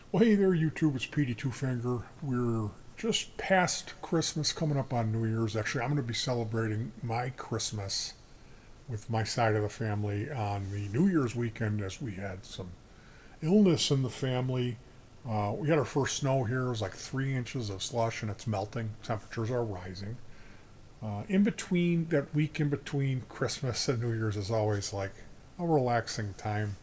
Well, hey there, YouTube. It's Petey Two Finger. We're just past Christmas, coming up on New Year's. Actually, I'm going to be celebrating my Christmas with my side of the family on the New Year's weekend as we had some illness in the family. We had our first snow here. It was like 3 inches of slush and it's melting. Temperatures are rising. In between, that week in between Christmas and New Year's is always like a relaxing time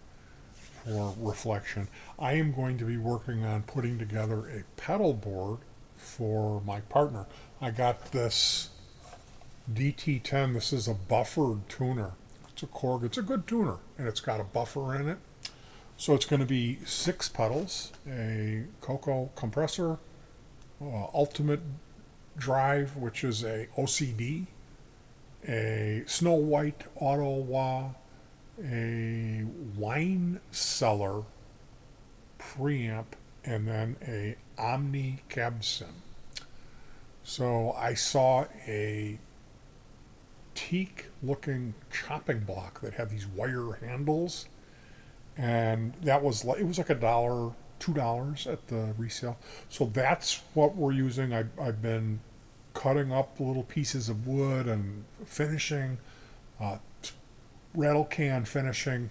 for reflection. I am going to be working on putting together a pedal board for my partner. I got this DT10. This is a buffered tuner. It's a Korg. It's a good tuner, and it's got a buffer in it. So it's going to be 6 pedals, a Coco compressor, Ultimate Drive, which is a OCD, a Snow White Auto Wah, a wine cellar preamp, and then a Omni cab sim. So I saw a teak looking chopping block that had these wire handles, and that was like, it was like a dollar, $2 at the resale. So that's what we're using. I've been cutting up little pieces of wood and finishing, uh, rattle can finishing,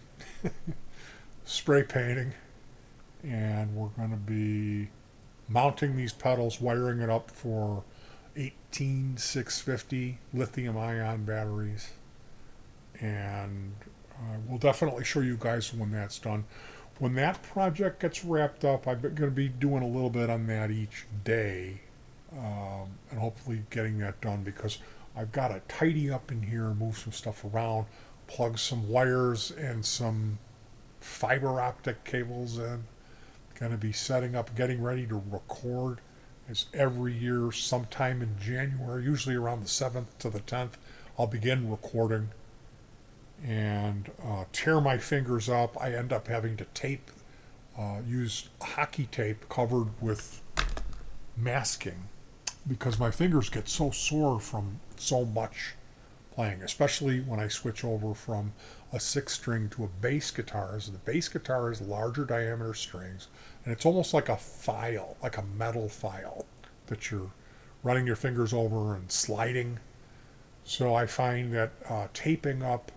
spray painting, and we're going to be mounting these pedals, wiring it up for 18650 lithium ion batteries, and we'll definitely show you guys when that's done. When that project gets wrapped up, I'm going to be doing a little bit on that each day, and hopefully getting that done because I've got to tidy up in here, move some stuff around, plug some wires and some fiber optic cables in. Going to be setting up, getting ready to record. As every year, sometime in January, usually around the 7th to the 10th, I'll begin recording and tear my fingers up. I end up having to use hockey tape covered with masking because my fingers get so sore from so much playing, especially when I switch over from a 6 string to a bass guitar. So the bass guitar is larger diameter strings, and it's almost like a file, like a metal file that you're running your fingers over and sliding. So I find that taping up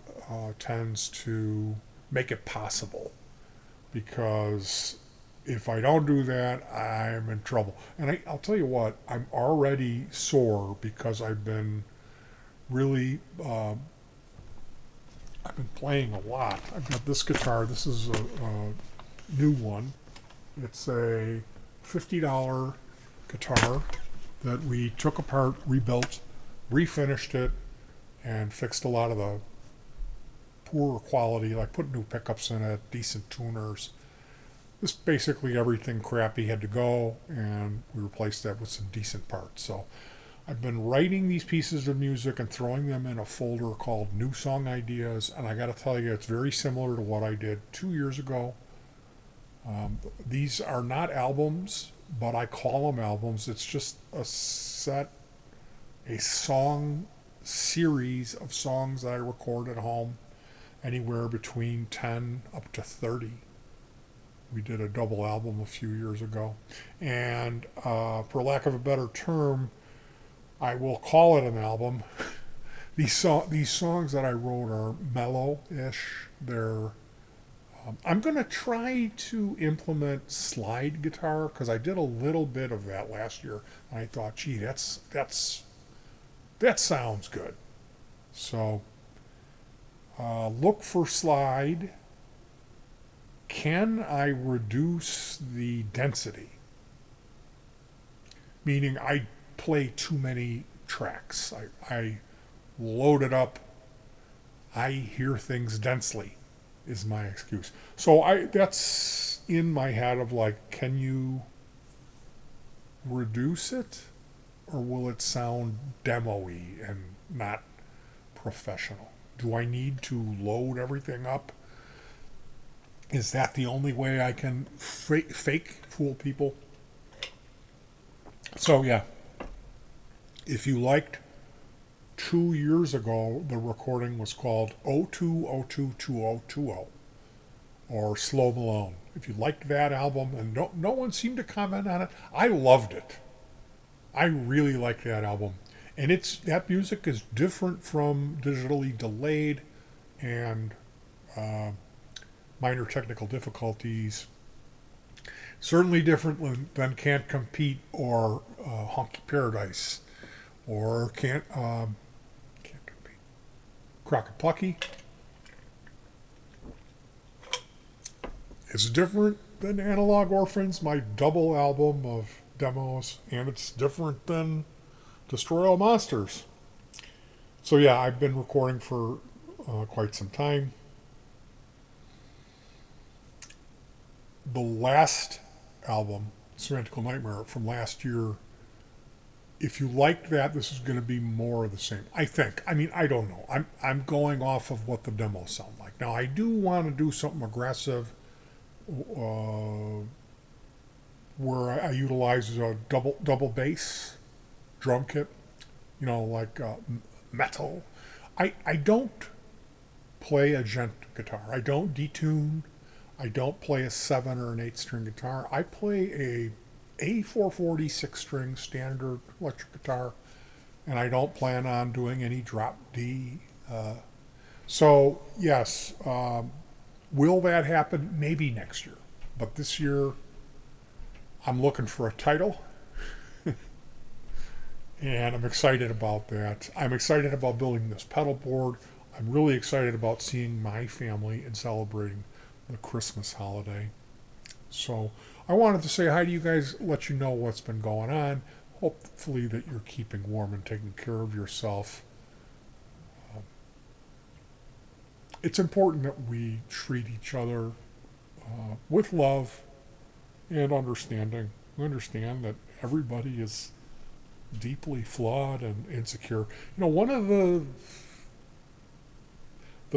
tends to make it possible because if I don't do that, I'm in trouble. And I'll tell you what, I'm already sore because really, I've been playing a lot. I've got this guitar. This is a new one. It's a $50 guitar that we took apart, rebuilt, refinished it, and fixed a lot of the poorer quality, like put new pickups in it, decent tuners. Just basically everything crappy had to go, and we replaced that with some decent parts. So I've been writing these pieces of music and throwing them in a folder called New Song Ideas, and I got to tell you, it's very similar to what I did 2 years ago. These are not albums, but I call them albums. It's just a song series of songs that I record at home, anywhere between 10 up to 30. We did a double album a few years ago. And for lack of a better term, I will call it an album. These songs that I wrote are mellow-ish. I'm going to try to implement slide guitar because I did a little bit of that last year, and I thought, gee, that sounds good. So look for slide. Can I reduce the density? Meaning I play too many tracks. I load it up. I hear things densely is my excuse. So that's in my head of like, can you reduce it or will it sound demo-y and not professional? Do I need to load everything up? Is that the only way I can fake fool people? So yeah, if you liked 2 years ago, the recording was called 02022020 or Slow Malone. if you liked that album, and no one seemed to comment on it. I loved it. I really like that album, and that music is different from Digitally Delayed and uh, Minor Technical Difficulties. Certainly different than Can't Compete or Honky Paradise or Can't Compete. Crockaplucky is different than Analog Orphans, my double album of demos, and it's different than Destroy All Monsters. So yeah, I've been recording for quite some time. The last album, Semantical Nightmare, from last year, if you liked that, this is going to be more of the same. I think. I mean, I don't know. I'm going off of what the demos sound like. Now, I do want to do something aggressive, where I utilize a double bass drum kit, like metal. I don't play a gent guitar. I don't detune. I don't play a 7 or an 8 string guitar. I play a 440 6-string standard electric guitar, and I don't plan on doing any drop D. So yes, will that happen? Maybe next year. But this year, I'm looking for a title, and I'm excited about that. I'm excited about building this pedal board. I'm really excited about seeing my family and celebrating the Christmas holiday. So I wanted to say hi to you guys, let you know what's been going on. Hopefully that you're keeping warm and taking care of yourself. It's important that we treat each other with love and understanding. We understand that everybody is deeply flawed and insecure. One of the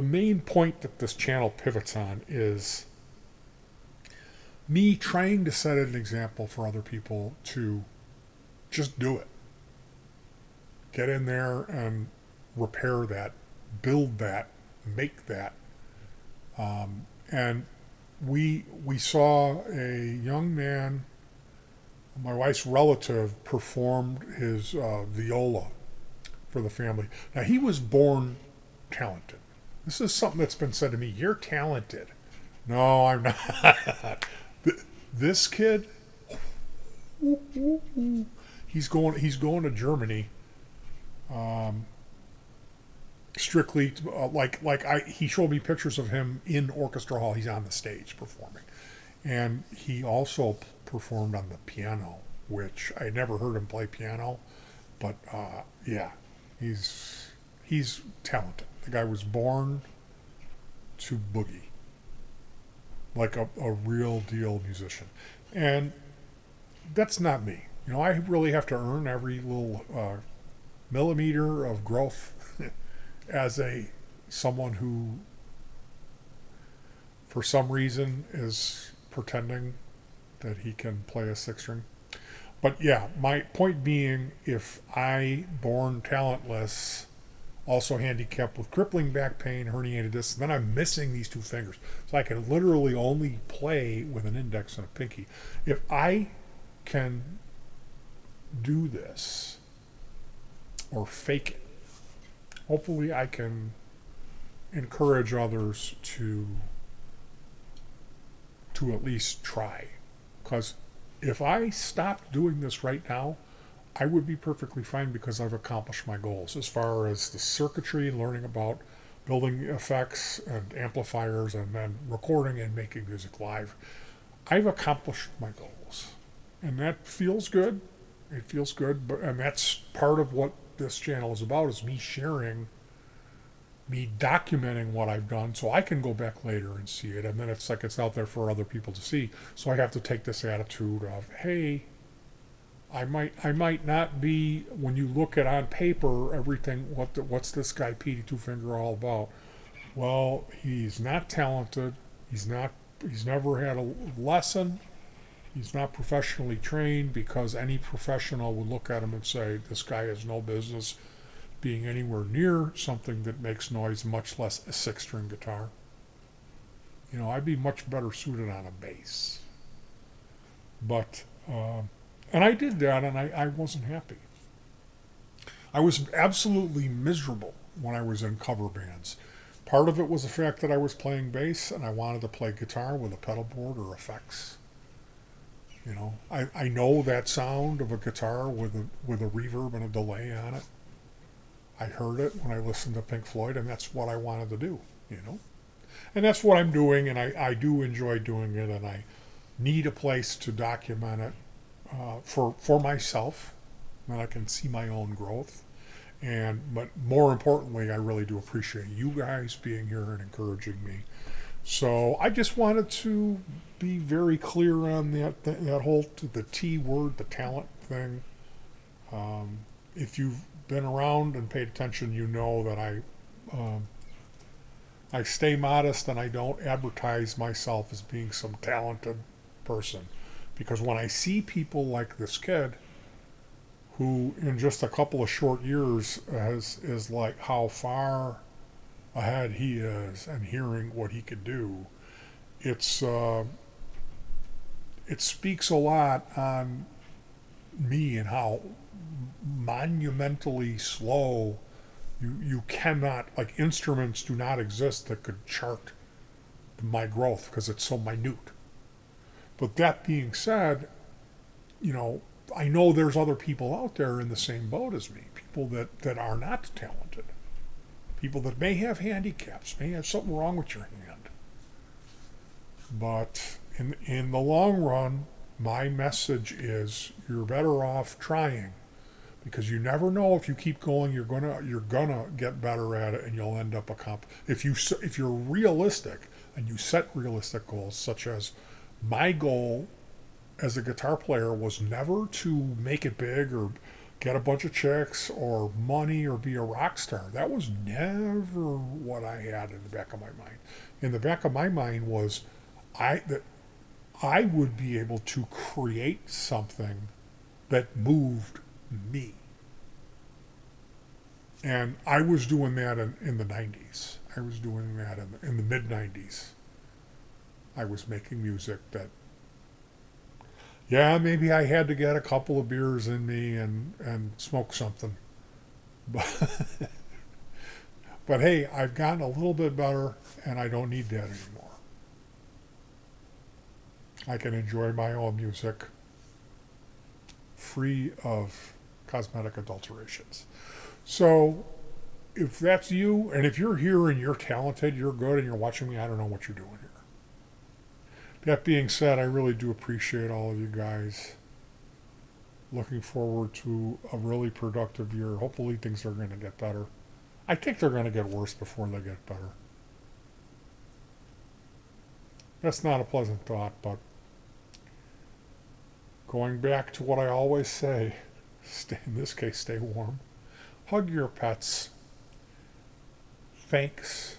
main point that this channel pivots on is me trying to set an example for other people to just do it. Get in there and repair that, build that, make that. And we saw a young man, my wife's relative, performed his viola for the family. Now, he was born talented. This is something that's been said to me. You're talented. No, I'm not. This kid, he's going to Germany. Strictly he showed me pictures of him in Orchestra Hall. He's on the stage performing, and he also performed on the piano, which I never heard him play piano, but yeah, he's talented. The guy was born to boogie, like a real deal musician. And that's not me. I really have to earn every little millimeter of growth as someone who, for some reason, is pretending that he can play a 6-string. But yeah, my point being, if I, born talentless, also handicapped with crippling back pain, herniated discs, then I'm missing these 2 fingers. So I can literally only play with an index and a pinky. If I can do this, or fake it, hopefully I can encourage others to at least try. Because if I stopped doing this right now, I would be perfectly fine, because I've accomplished my goals as far as the circuitry, learning about building effects and amplifiers, and then recording and making music live. I've accomplished my goals, and that feels good. It feels good, and that's part of what this channel is about, is me sharing, me documenting what I've done, so I can go back later and see it, and then it's like it's out there for other people to see. So I have to take this attitude of, hey, I might not be, when you look at on paper everything, what's this guy Petey Two Finger all about? Well, he's not talented. He's never had a lesson. He's not professionally trained, because any professional would look at him and say, this guy has no business being anywhere near something that makes noise, much less a 6-string guitar. I'd be much better suited on a bass. But, and I did that and I wasn't happy. I was absolutely miserable when I was in cover bands. Part of it was the fact that I was playing bass and I wanted to play guitar with a pedal board or effects. I know that sound of a guitar with a reverb and a delay on it. I heard it when I listened to Pink Floyd, and that's what I wanted to do, you know? And that's what I'm doing, and I do enjoy doing it, and I need a place to document it for myself, that I can see my own growth. But more importantly, I really do appreciate you guys being here and encouraging me. So I just wanted to be very clear on that whole the T word, the talent thing. If you've been around and paid attention, you know that I stay modest and I don't advertise myself as being some talented person, because when I see people like this kid who in just a couple of short years is like how far ahead he is and hearing what he could do, it's it speaks a lot on me and how monumentally slow you cannot, like, instruments do not exist that could chart my growth because it's so minute. But that being said, you know, I know there's other people out there in the same boat as me, people that are not talented, people that may have handicaps, may have something wrong with your hand. But in the long run, my message is you're better off trying, because you never know, if you keep going, you're gonna get better at it, and you'll end up if you're realistic and you set realistic goals, such as my goal as a guitar player was never to make it big or get a bunch of chicks or money or be a rock star. That was never what I had in the back of my mind. In the back of my mind was that I would be able to create something that moved me. And I was doing that in the 90s. I was doing that in the mid 90s. I was making music that, yeah, maybe I had to get a couple of beers in me and smoke something. But, but hey, I've gotten a little bit better and I don't need that anymore. I can enjoy my own music free of cosmetic adulterations. So if that's you, and if you're here and you're talented, you're good, and you're watching me, I don't know what you're doing here. That being said, I really do appreciate all of you guys. Looking forward to a really productive year. Hopefully things are going to get better. I think they're going to get worse before they get better. That's not a pleasant thought, but going back to what I always say, in this case, stay warm. Hug your pets. Thanks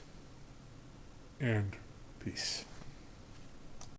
and peace.